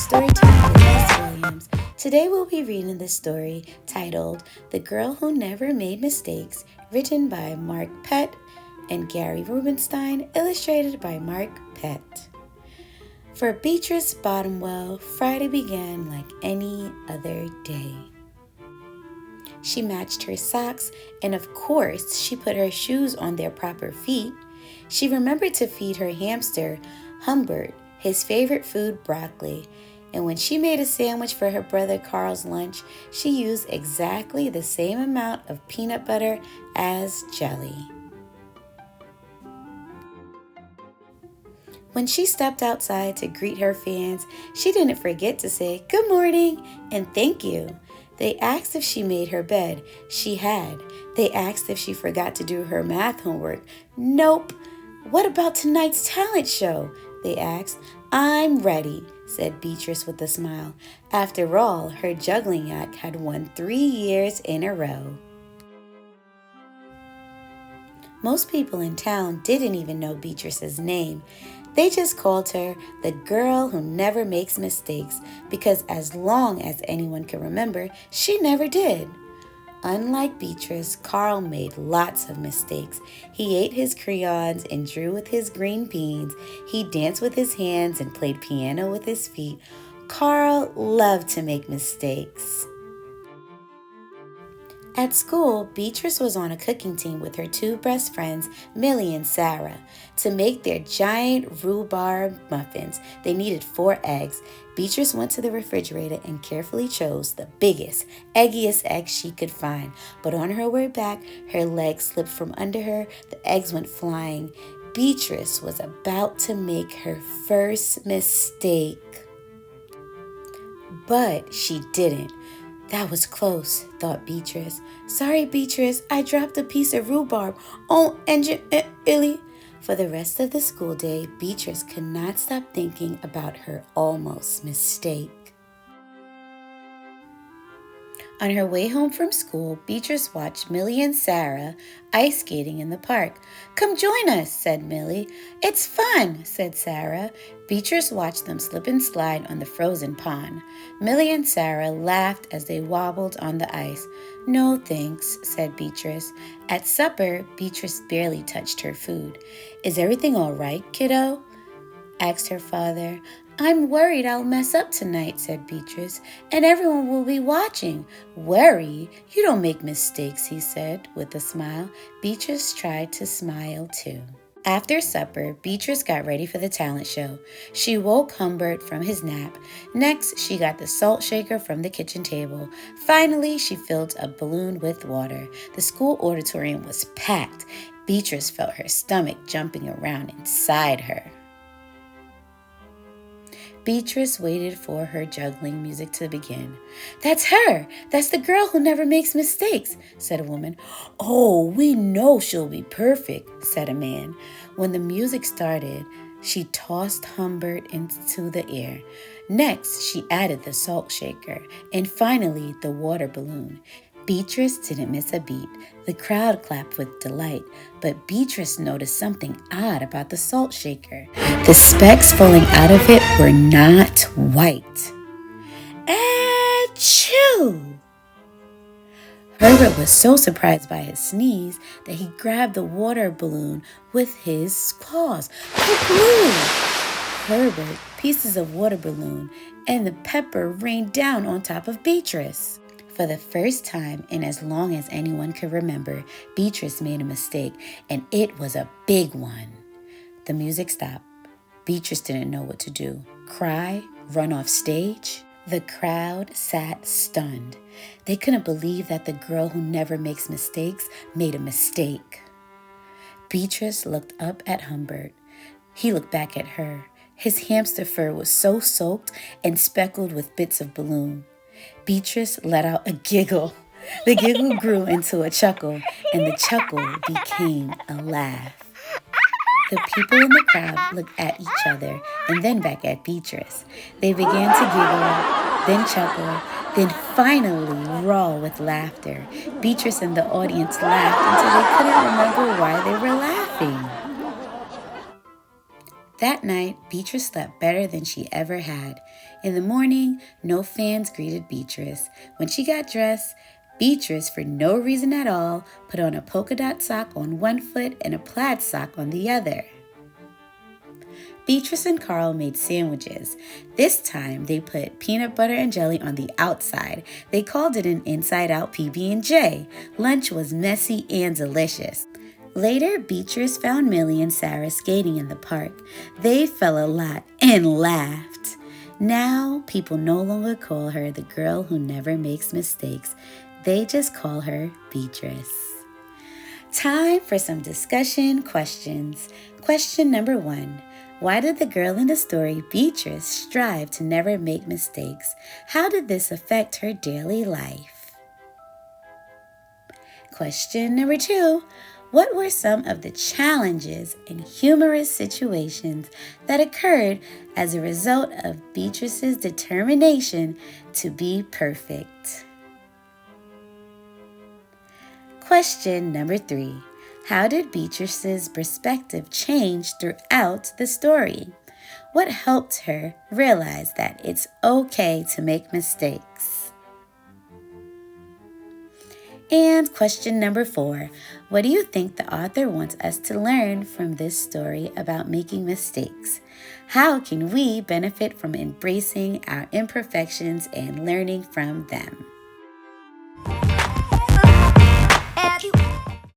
Storytime with Miss Williams. Today we'll be reading the story titled The Girl Who Never Made Mistakes, written by Mark Pett and Gary Rubenstein, illustrated by Mark Pett. For Beatrice Bottomwell, Friday began like any other day. She matched her socks, and of course, she put her shoes on their proper feet. She remembered to feed her hamster, Humbert, his favorite food, broccoli. And when she made a sandwich for her brother Carl's lunch, she used exactly the same amount of peanut butter as jelly. When she stepped outside to greet her fans, she didn't forget to say good morning and thank you. They asked if she made her bed. She had. They asked if she forgot to do her math homework. Nope. What about tonight's talent show? They asked. I'm ready, said Beatrice with a smile. After all, her juggling act had won 3 years in a row. Most people in town didn't even know Beatrice's name. They just called her the girl who never makes mistakes because as long as anyone can remember, she never did. Unlike Beatrice, Carl made lots of mistakes. He ate his crayons and drew with his green beans. He danced with his hands and played piano with his feet. Carl loved to make mistakes. At school, Beatrice was on a cooking team with her 2 best friends, Millie and Sarah. To make their giant rhubarb muffins, they needed 4 eggs. Beatrice went to the refrigerator and carefully chose the biggest, eggiest egg she could find. But on her way back, her leg slipped from under her. The eggs went flying. Beatrice was about to make her first mistake. But she didn't. That was close, thought Beatrice. Sorry, Beatrice, I dropped a piece of rhubarb. Oh, Illy. For the rest of the school day, Beatrice could not stop thinking about her almost mistake. On her way home from school, Beatrice watched Millie and Sarah ice skating in the park. Come join us, said Millie. It's fun, said Sarah. Beatrice watched them slip and slide on the frozen pond. Millie and Sarah laughed as they wobbled on the ice. No thanks, said Beatrice. At supper, Beatrice barely touched her food. Is everything all right, kiddo? Asked her father. I'm worried I'll mess up tonight, said Beatrice, and everyone will be watching. Worry? You don't make mistakes, he said with a smile. Beatrice tried to smile too. After supper, Beatrice got ready for the talent show. She woke Humbert from his nap. Next, she got the salt shaker from the kitchen table. Finally, she filled a balloon with water. The school auditorium was packed. Beatrice felt her stomach jumping around inside her. Beatrice waited for her juggling music to begin. That's her! That's the girl who never makes mistakes, said a woman. Oh, we know she'll be perfect, said a man. When the music started, she tossed Humbert into the air. Next, she added the salt shaker, and finally the water balloon. Beatrice didn't miss a beat. The crowd clapped with delight, but Beatrice noticed something odd about the salt shaker. The specks falling out of it were not white. Achoo! Herbert was so surprised by his sneeze that he grabbed the water balloon with his claws. Blue! Herbert, pieces of water balloon, and the pepper rained down on top of Beatrice. For the first time in as long as anyone could remember, Beatrice made a mistake, and it was a big one. The music stopped. Beatrice didn't know what to do. Cry? Run off stage? The crowd sat stunned. They couldn't believe that the girl who never makes mistakes made a mistake. Beatrice looked up at Humbert. He looked back at her. His hamster fur was so soaked and speckled with bits of balloon. Beatrice let out a giggle. The giggle grew into a chuckle, and the chuckle became a laugh. The people in the crowd looked at each other and then back at Beatrice. They began to giggle, then chuckle, then finally roar with laughter. Beatrice and the audience laughed until they couldn't remember why they were laughing. That night, Beatrice slept better than she ever had. In the morning, no fans greeted Beatrice. When she got dressed, Beatrice, for no reason at all, put on a polka dot sock on one foot and a plaid sock on the other. Beatrice and Carl made sandwiches. This time, they put peanut butter and jelly on the outside. They called it an inside-out PB&J. Lunch was messy and delicious. Later, Beatrice found Millie and Sarah skating in the park. They fell a lot and laughed. Now, people no longer call her the girl who never makes mistakes. They just call her Beatrice. Time for some discussion questions. Question number 1. Why did the girl in the story, Beatrice, strive to never make mistakes? How did this affect her daily life? Question number 2. What were some of the challenges and humorous situations that occurred as a result of Beatrice's determination to be perfect? Question number 3. How did Beatrice's perspective change throughout the story? What helped her realize that it's okay to make mistakes? And question number 4. What do you think the author wants us to learn from this story about making mistakes? How can we benefit from embracing our imperfections and learning from them?